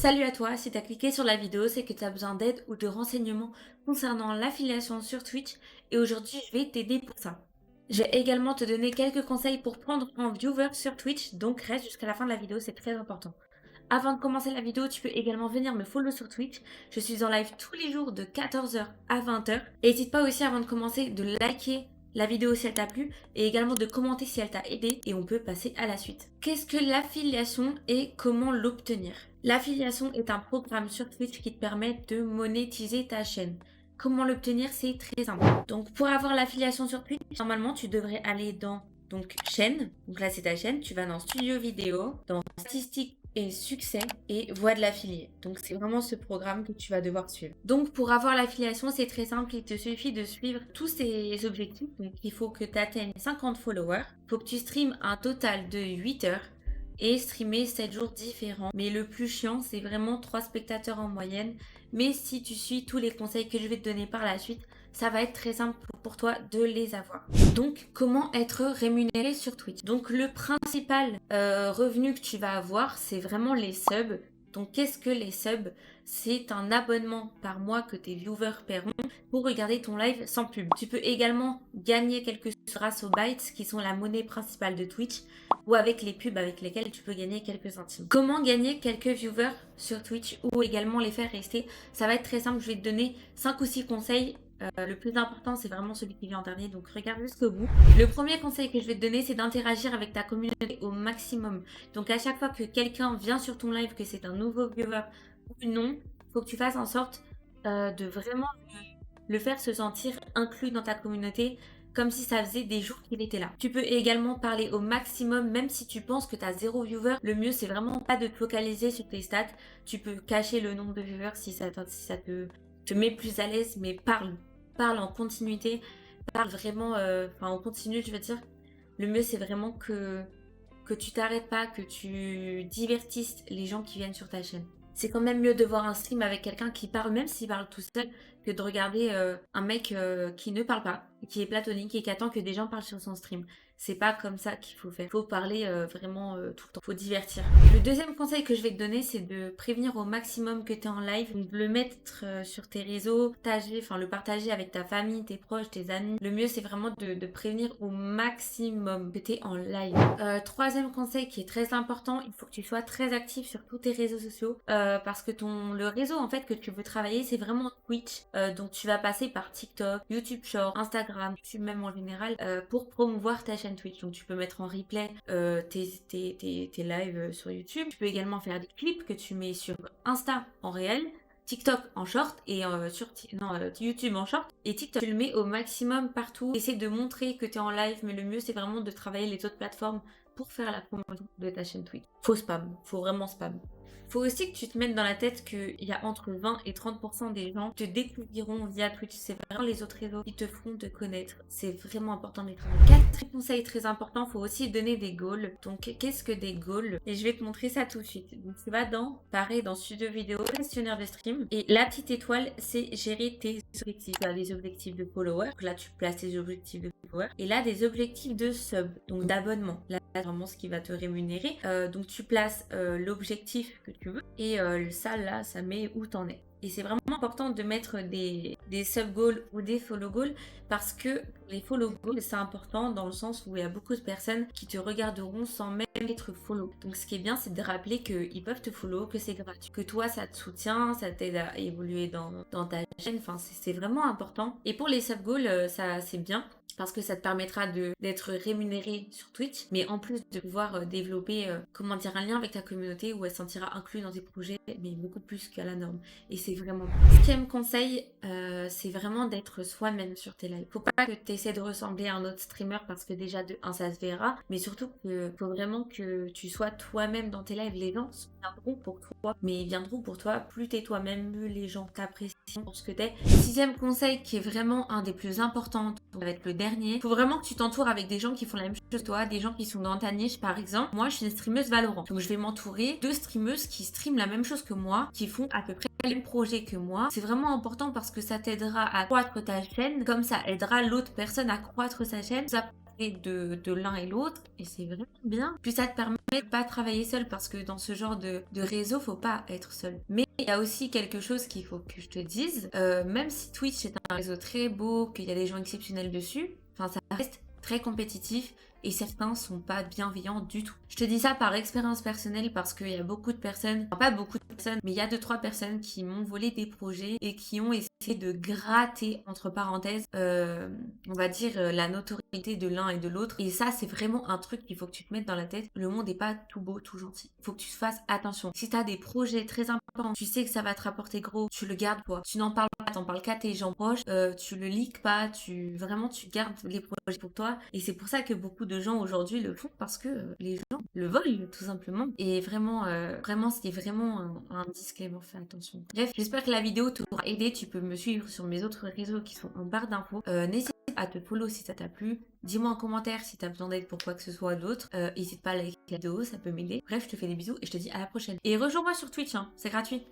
Salut à toi, si tu as cliqué sur la vidéo, c'est que tu as besoin d'aide ou de renseignements concernant l'affiliation sur Twitch et aujourd'hui je vais t'aider pour ça. Je vais également te donner quelques conseils pour prendre un viewer sur Twitch, donc reste jusqu'à la fin de la vidéo, c'est très important. Avant de commencer la vidéo, tu peux également venir me follow sur Twitch. Je suis en live tous les jours de 14h à 20h. Et n'hésite pas aussi avant de commencer de liker la vidéo si elle t'a plu et également de commenter si elle t'a aidé et on peut passer à la suite. Qu'est-ce que l'affiliation et comment l'obtenir? L'affiliation est un programme sur Twitch qui te permet de monétiser ta chaîne. Comment l'obtenir? C'est très simple. Donc pour avoir l'affiliation sur Twitch, normalement tu devrais aller dans chaîne. Donc là c'est ta chaîne, tu vas dans studio vidéo, dans statistiques et succès et voie de l'affilié. Donc c'est vraiment ce programme que tu vas devoir suivre. Donc pour avoir l'affiliation, c'est très simple, il te suffit de suivre tous ces objectifs. Donc il faut que tu atteignes 50 followers, il faut que tu streames un total de 8 heures et streamer 7 jours différents. Mais le plus chiant, c'est vraiment 3 spectateurs en moyenne. Mais si tu suis tous les conseils que je vais te donner par la suite, ça va être très simple pour toi de les avoir. Donc, comment être rémunéré sur Twitch? Donc, le principal revenu que tu vas avoir, c'est vraiment les subs. Donc, qu'est-ce que les subs? C'est un abonnement par mois que tes viewers paieront pour regarder ton live sans pub. Tu peux également gagner quelque chose grâce aux bytes qui sont la monnaie principale de Twitch ou avec les pubs avec lesquelles tu peux gagner quelques centimes. Comment gagner quelques viewers sur Twitch ou également les faire rester? Ça va être très simple, je vais te donner 5 ou 6 conseils. Le plus important, c'est vraiment celui qui vient en dernier, donc regarde jusqu'au bout. Le premier conseil que je vais te donner, c'est d'interagir avec ta communauté au maximum. Donc à chaque fois que quelqu'un vient sur ton live, que c'est un nouveau viewer ou non, il faut que tu fasses en sorte de vraiment le faire se sentir inclus dans ta communauté, comme si ça faisait des jours qu'il était là. Tu peux également parler au maximum, même si tu penses que tu as 0 viewer. Le mieux, c'est vraiment pas de te focaliser sur tes stats. Tu peux cacher le nombre de viewers si ça te met plus à l'aise, mais parle en continuité, parle vraiment, en continu, je veux dire. Le mieux, c'est vraiment que tu t'arrêtes pas, que tu divertisses les gens qui viennent sur ta chaîne. C'est quand même mieux de voir un stream avec quelqu'un qui parle, même s'il parle tout seul, que de regarder un mec qui ne parle pas, qui est platonique et qui attend que des gens parlent sur son stream. C'est pas comme ça qu'il faut faire. Il faut parler vraiment tout le temps. Il faut divertir. Le deuxième conseil que je vais te donner, c'est de prévenir au maximum que tu es en live. Donc, de le mettre sur tes réseaux, le partager avec ta famille, tes proches, tes amis. Le mieux, c'est vraiment de prévenir au maximum que tu es en live. Troisième conseil qui est très important, il faut que tu sois très actif sur tous tes réseaux sociaux parce que le réseau en fait que tu veux travailler, c'est vraiment Twitch. Donc tu vas passer par TikTok, YouTube Short, Instagram, YouTube même en général pour promouvoir ta chaîne Twitch. Donc tu peux mettre en replay tes lives sur YouTube. Tu peux également faire des clips que tu mets sur Insta en réel, TikTok en short et YouTube en short et TikTok tu le mets au maximum partout. Essaie de montrer que tu es en live, mais le mieux c'est vraiment de travailler les autres plateformes pour faire la promotion de ta chaîne Twitch. Faut spam, faut vraiment spam. Faut aussi que tu te mettes dans la tête qu'il y a entre 20 et 30% des gens qui te découvriront via Twitch. C'est vraiment les autres réseaux qui te feront te connaître. C'est vraiment important d'être là. Quatrième conseil très important, faut aussi donner des goals. Donc, qu'est-ce que des goals? Et je vais te montrer ça tout de suite. Donc, tu vas dans studio vidéo, questionnaire de stream. Et la petite étoile, c'est gérer tes objectifs. Tu as des objectifs de followers. Donc là, tu places tes objectifs de followers. Et là, des objectifs de sub, donc d'abonnement. Là, vraiment ce qui va te rémunérer. Donc, tu places l'objectif que tu veux. Et ça, là, ça met où t'en es. Et c'est vraiment important de mettre des sub goals ou des follow goals parce que les follow goals, c'est important dans le sens où il y a beaucoup de personnes qui te regarderont sans même être follow. Donc ce qui est bien, c'est de rappeler qu'ils peuvent te follow, que c'est gratuit, que toi, ça te soutient, ça t'aide à évoluer dans ta chaîne. Enfin, c'est vraiment important. Et pour les sub goals, ça, c'est bien. Parce que ça te permettra d'être rémunéré sur Twitch, mais en plus de pouvoir développer un lien avec ta communauté où elle se sentira inclue dans tes projets, mais beaucoup plus qu'à la norme. Et c'est vraiment bien. Cinquième conseil, c'est vraiment d'être soi-même sur tes lives. Faut pas que tu essaies de ressembler à un autre streamer parce que déjà de 1 ça se verra, mais surtout qu'il faut vraiment que tu sois toi-même dans tes lives. Les gens viendront pour toi, mais ils viendront pour toi. Plus t'es toi-même, mieux les gens t'apprécient pour ce que t'es. Sixième conseil qui est vraiment un des plus importants, ça va être le dernier. Faut vraiment que tu t'entoures avec des gens qui font la même chose que toi, des gens qui sont dans ta niche. Par exemple, moi je suis une streameuse Valorant, donc je vais m'entourer de streameuses qui streament la même chose que moi, qui font à peu près le même projet que moi. C'est vraiment important parce que ça t'aidera à croître ta chaîne, comme ça aidera l'autre personne à croître sa chaîne. Ça de l'un et l'autre et c'est vraiment bien. Puis ça te permet de pas travailler seul parce que dans ce genre de réseau, faut pas être seul. Mais il y a aussi quelque chose qu'il faut que je te dise, même si Twitch est un réseau très beau, qu'il y a des gens exceptionnels dessus, enfin ça reste très compétitif et certains sont pas bienveillants du tout. Je te dis ça par expérience personnelle parce qu'il y a beaucoup de personnes, enfin, pas beaucoup de personnes, mais il y a 2-3 personnes qui m'ont volé des projets et qui ont essayé de gratter, entre parenthèses, on va dire la notoriété de l'un et de l'autre. Et ça, c'est vraiment un truc qu'il faut que tu te mettes dans la tête. Le monde n'est pas tout beau, tout gentil. Il faut que tu fasses attention. Si tu as des projets très importants, tu sais que ça va te rapporter gros, tu le gardes toi. Tu n'en parles pas, t'en parles qu'à tes gens proches, tu le leaks pas, tu gardes les projets pour toi. Et c'est pour ça que beaucoup de gens aujourd'hui le font parce que les gens le volent tout simplement. Et vraiment, c'est vraiment un disclaimer, fais attention. Bref, j'espère que la vidéo t'aura aidé. Tu peux me suivre sur mes autres réseaux qui sont en barre d'infos. N'hésite pas à te follow si ça t'a plu. Dis-moi en commentaire si t'as besoin d'aide pour quoi que ce soit d'autre. N'hésite pas à liker la vidéo, ça peut m'aider. Bref, je te fais des bisous et je te dis à la prochaine. Et rejoins-moi sur Twitch, hein, c'est gratuit.